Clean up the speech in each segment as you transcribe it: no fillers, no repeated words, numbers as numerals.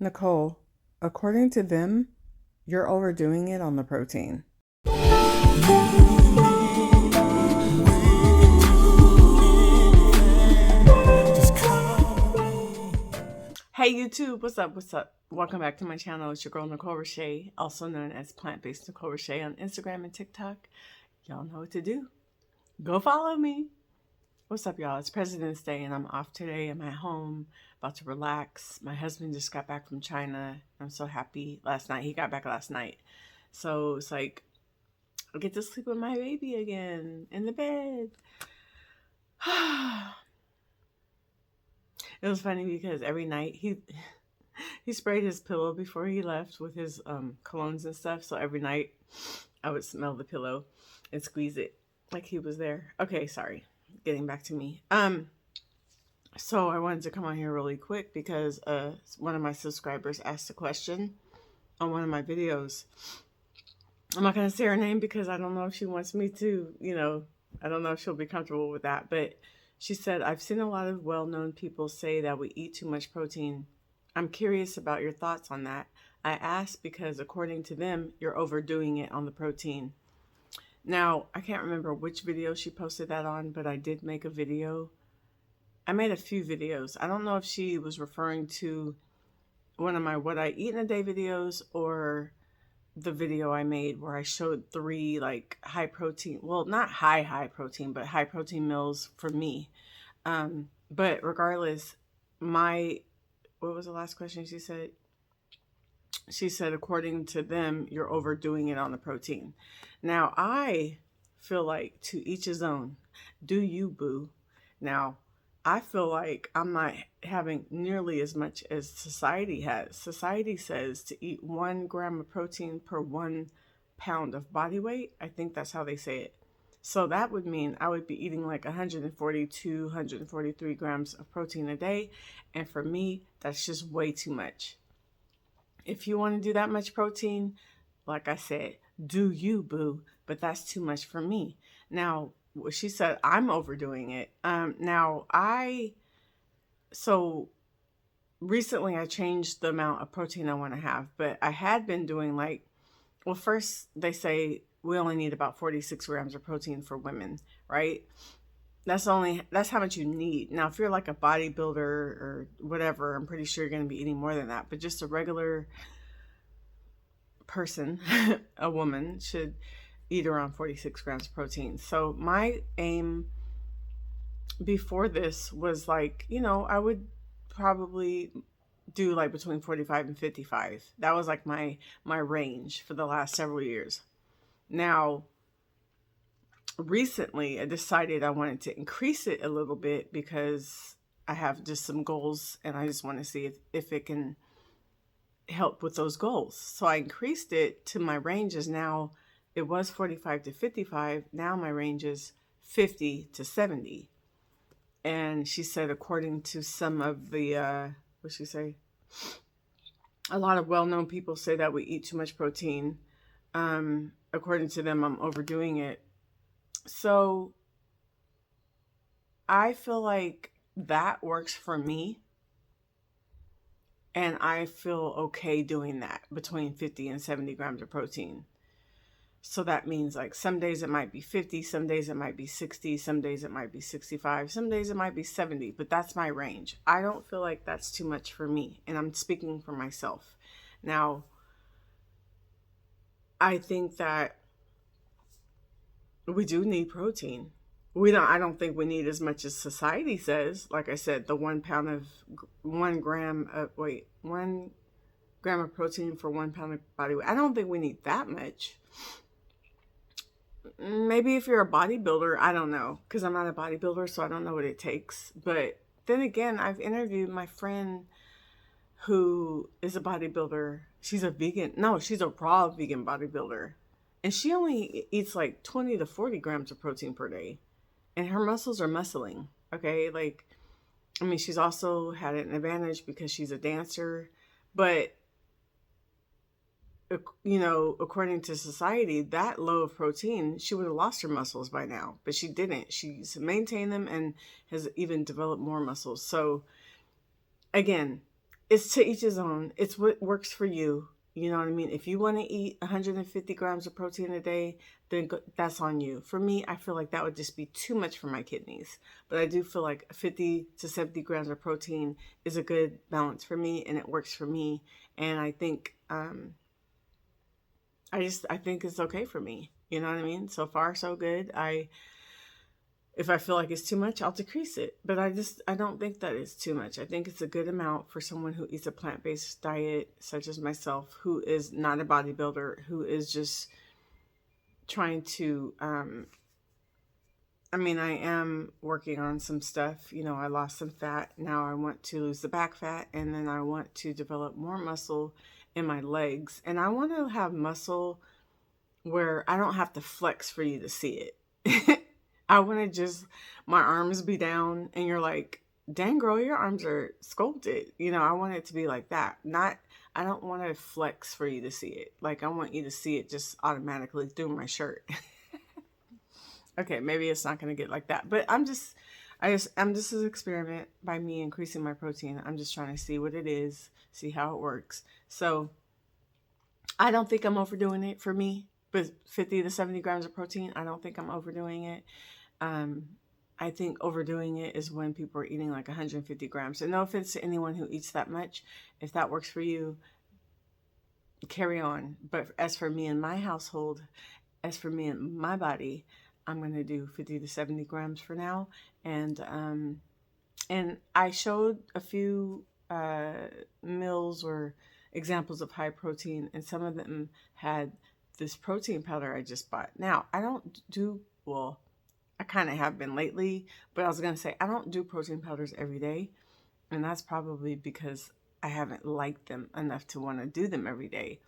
Nicole, according to them, you're overdoing it on the protein. Hey YouTube, what's up? What's up? Welcome back to my channel. It's your girl Nicolershaeholiday, also known as Plant-Based Nicolershaeholiday on Instagram and TikTok. Y'all know what to do. Go follow me. What's up, y'all? It's President's Day and I'm off today. I'm at home, about to relax. My husband just got back from China. I'm so happy. Last night, he got back last night. So it's like, I get to sleep with my baby again in the bed. It was funny because every night he sprayed his pillow before he left with his colognes and stuff. So every night I would smell the pillow and squeeze it like he was there. Okay, sorry. Getting back to me. So I wanted to come on here really quick because one of my subscribers asked a question on one of my videos. I'm not going to say her name because I don't know if she wants me to, I don't know if she'll be comfortable with that. But she said, I've seen a lot of well-known people say that we eat too much protein. I'm curious about your thoughts on that. I asked because according to them, you're overdoing it on the protein. Now, I can't remember which video she posted that on, but I did make a video. I made a few videos. I don't know if she was referring to one of my what I eat in a day videos or the video I made where I showed 3 like high protein, well, not high protein, but high protein meals for me. But regardless, what was the last question she said? She said, according to them, you're overdoing it on the protein. Now, I feel like to each his own. Do you, boo? Now, I feel like I'm not having nearly as much as society has. Society says to eat 1 gram of protein per 1 pound of body weight. I think that's how they say it. So that would mean I would be eating like 142, 143 grams of protein a day. And for me, that's just way too much. If you want to do that much protein, like I said, do you, boo? But that's too much for me. Now, she said I'm overdoing it. So recently I changed the amount of protein I want to have, but I had been doing first they say we only need about 46 grams of protein for women, right? That's how much you need. Now, if you're like a bodybuilder or whatever, I'm pretty sure you're going to be eating more than that. But just a regular person, a woman, should eat around 46 grams of protein. So my aim before this was like, I would probably do like between 45 and 55. That was like my range for the last several years. Now, recently I decided I wanted to increase it a little bit because I have just some goals and I just want to see if it can help with those goals. So I increased it to my ranges. Now it was 45 to 55. Now my range is 50 to 70. And she said, according to some of the, what'd she say? A lot of well-known people say that we eat too much protein. According to them, I'm overdoing it. So I feel like that works for me. And I feel okay doing that between 50 and 70 grams of protein. So that means like some days it might be 50, some days it might be 60, some days it might be 65, some days it might be 70, but that's my range. I don't feel like that's too much for me. And I'm speaking for myself. Now, I think that we do need protein. I don't think we need as much as society says. Like I said, the 1 gram of protein for 1 pound of body weight. I don't think we need that much. Maybe if you're a bodybuilder, I don't know, because I'm not a bodybuilder, so I don't know what it takes. But then again, I've interviewed my friend who is a bodybuilder. She's a vegan. No, she's a raw vegan bodybuilder. And she only eats like 20 to 40 grams of protein per day. And her muscles are muscling. Okay. She's also had an advantage because she's a dancer. But, according to society, that low of protein, she would have lost her muscles by now. But she didn't. She's maintained them and has even developed more muscles. So, again, it's to each his own. It's what works for you. You know what I mean? If you want to eat 150 grams of protein a day, then that's on you. For me, I feel like that would just be too much for my kidneys. But I do feel like 50 to 70 grams of protein is a good balance for me, and it works for me. And I think, I think it's okay for me. You know what I mean? So far, so good. If I feel like it's too much, I'll decrease it. But I don't think that it's too much. I think it's a good amount for someone who eats a plant-based diet, such as myself, who is not a bodybuilder, who is just trying to, I mean, I am working on some stuff. You know, I lost some fat. Now I want to lose the back fat, and then I want to develop more muscle in my legs. And I want to have muscle where I don't have to flex for you to see it. I want to just my arms be down and you're like, dang girl, your arms are sculpted. You know, I want it to be like that. Not I don't want to flex for you to see it. Like I want you to see it just automatically through my shirt. Okay, maybe it's not going to get like that. But I'm just an experiment by me increasing my protein. I'm just trying to see what it is, see how it works. So I don't think I'm overdoing it for me, but 50 to 70 grams of protein, I don't think I'm overdoing it. Um, I think overdoing it is when people are eating like 150 grams. And no offense to anyone who eats that much. If that works for you, carry on. But as for me and my household, as for me and my body, I'm going to do 50 to 70 grams for now. And I showed a few meals or examples of high protein, and some of them had this protein powder I just bought. Now, I don't do, well, I kind of have been lately, but I was going to say I don't do protein powders every day. And that's probably because I haven't liked them enough to want to do them every day.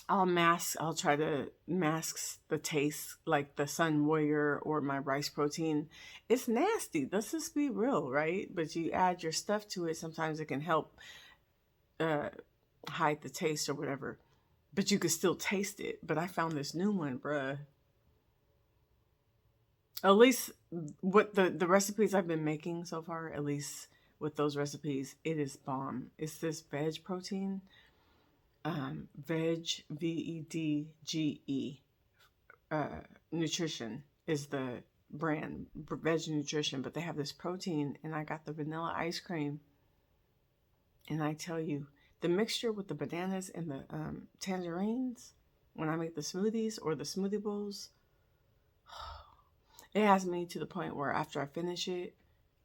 I'll try to mask the taste like the Sun Warrior or my rice protein. It's nasty. Let's just be real, right? But you add your stuff to it. Sometimes it can help uh, hide the taste or whatever. But you can still taste it. But I found this new one, bruh. At least what the recipes I've been making so far, at least with those recipes, it is bomb. It's this veg protein. Veg, VEDGE, nutrition is the brand, veg nutrition, but they have this protein, and I got the vanilla ice cream. And I tell you, the mixture with the bananas and the tangerines, when I make the smoothies or the smoothie bowls, it has me to the point where after I finish it,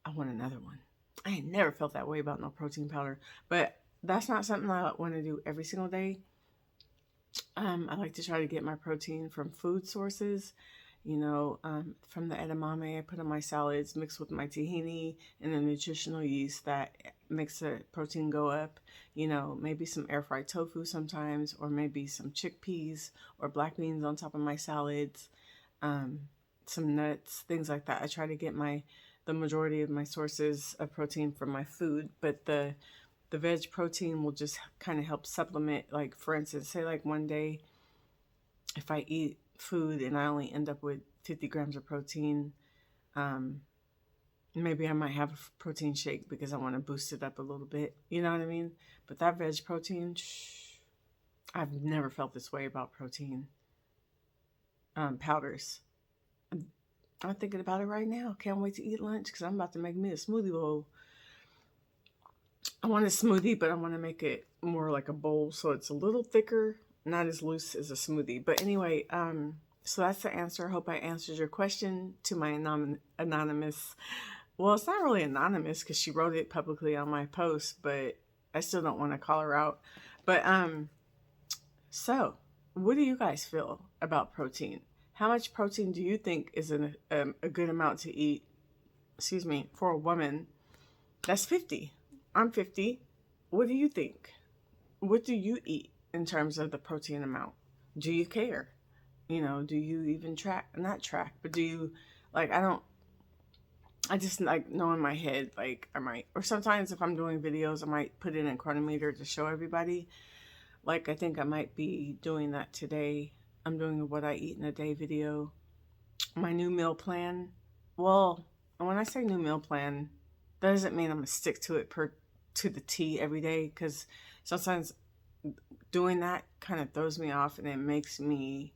I want another one. I ain't never felt that way about no protein powder, but that's not something I want to do every single day. I like to try to get my protein from food sources, from the edamame I put on my salads mixed with my tahini and the nutritional yeast that makes the protein go up. Maybe some air fried tofu sometimes, or maybe some chickpeas or black beans on top of my salads, some nuts, things like that. I try to get the majority of my sources of protein from my food, but the veg protein will just kind of help supplement. Like, for instance, say like one day if I eat food and I only end up with 50 grams of protein, maybe I might have a protein shake because I want to boost it up a little bit. You know what I mean? But that veg protein, I've never felt this way about protein powders. I'm thinking about it right now. Can't wait to eat lunch because I'm about to make me a smoothie bowl. I want a smoothie, but I want to make it more like a bowl so it's a little thicker, not as loose as a smoothie. But anyway, so that's the answer. I hope I answered your question to my anonymous. Well, it's not really anonymous because she wrote it publicly on my post, but I still don't want to call her out. But so what do you guys feel about protein? How much protein do you think is a good amount to eat? Excuse me, for a woman? That's 50. I'm 50. What do you think? What do you eat in terms of the protein amount? Do you care? Do you even not track, but do you, like, I just like know in my head, like I might, or sometimes if I'm doing videos, I might put in a chronometer to show everybody. Like, I think I might be doing that today. I'm doing a what I eat in a day video. My new meal plan. Well, when I say new meal plan, that doesn't mean I'm going to stick to it to the T every day, because sometimes doing that kind of throws me off and it makes me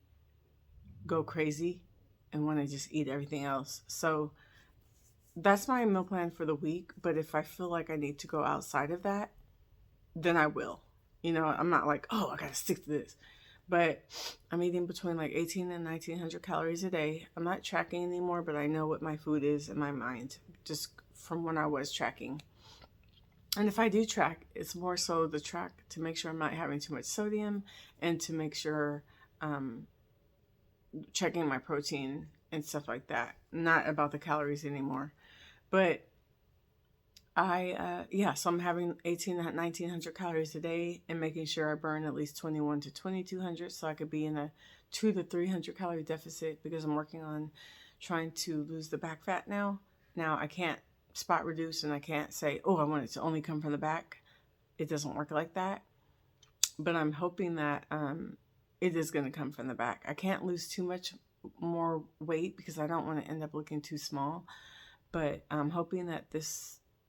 go crazy and want to just eat everything else. So that's my meal plan for the week. But if I feel like I need to go outside of that, then I will. You know, I'm not like, oh, I gotta stick to this. But I'm eating between like 18 and 1900 calories a day. I'm not tracking anymore, but I know what my food is in my mind, just from when I was tracking. And if I do track, it's more so the track to make sure I'm not having too much sodium, and to make sure checking my protein and stuff like that. Not about the calories anymore. But so I'm having 18 to 1900 calories a day and making sure I burn at least 21 to 2200, so I could be in a 2 to 300 calorie deficit, because I'm working on trying to lose the back fat now. Now I can't spot reduce, and I can't say, oh, I want it to only come from the back. It doesn't work like that. But I'm hoping that it is going to come from the back. I can't lose too much more weight because I don't want to end up looking too small. But I'm hoping that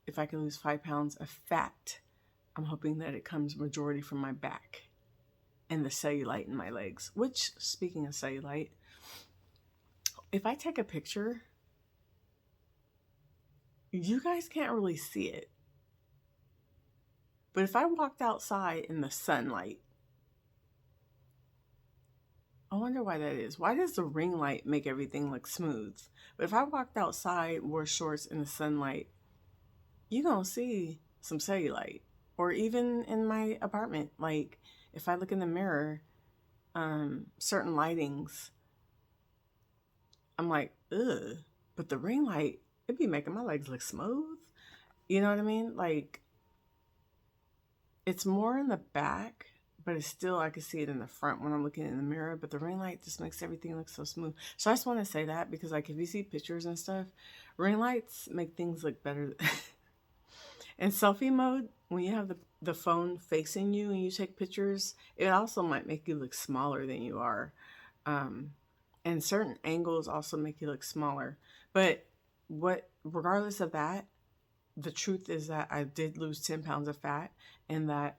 if I can lose 5 pounds of fat, I'm hoping that it comes majority from my back and the cellulite in my legs. Which, speaking of cellulite, if I take a picture, you guys can't really see it. But if I walked outside in the sunlight, I wonder why that is. Why does the ring light make everything look smooth? But if I walked outside, wore shorts in the sunlight, you're going to see some cellulite. Or even in my apartment, like if I look in the mirror, certain lightings, I'm like, ugh. But the ring light, it'd be making my legs look smooth. You know what I mean? Like, it's more in the back, but it's still, I can see it in the front when I'm looking in the mirror. But the ring light just makes everything look so smooth. So I just want to say that, because like if you see pictures and stuff, ring lights make things look better. In selfie mode, when you have the phone facing you and you take pictures, it also might make you look smaller than you are. And certain angles also make you look smaller. But regardless of that, the truth is that I did lose 10 pounds of fat, and that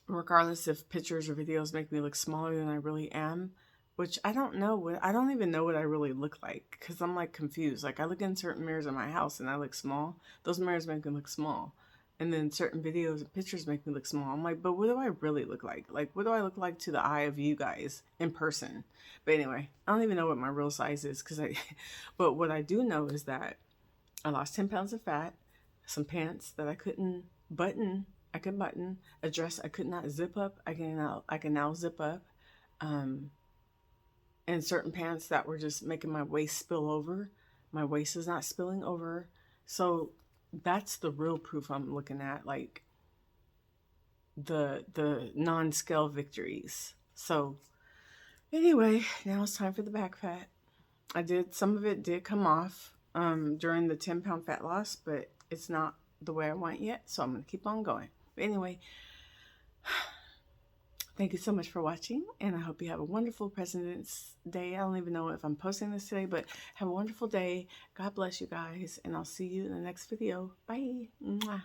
regardless if pictures or videos make me look smaller than I really am, which I don't know. I don't even know what I really look like, because I'm like confused. Like I look in certain mirrors in my house and I look small. Those mirrors make me look small. And then certain videos and pictures make me look small. I'm like, but what do I really look like? Like, what do I look like to the eye of you guys in person? But anyway, I don't even know what my real size is, but what I do know is that I lost 10 pounds of fat, some pants that I couldn't button. I could button. A dress I could not zip up. I can now zip up. And certain pants that were just making my waist spill over. My waist is not spilling over. So that's the real proof I'm looking at, like the non-scale victories. So anyway, now it's time for the back fat. Some of it did come off during the 10-pound fat loss, but it's not the way I want yet, so I'm going to keep on going. But anyway, thank you so much for watching, and I hope you have a wonderful President's Day. I don't even know if I'm posting this today, but have a wonderful day. God bless you guys, and I'll see you in the next video. Bye. Mwah.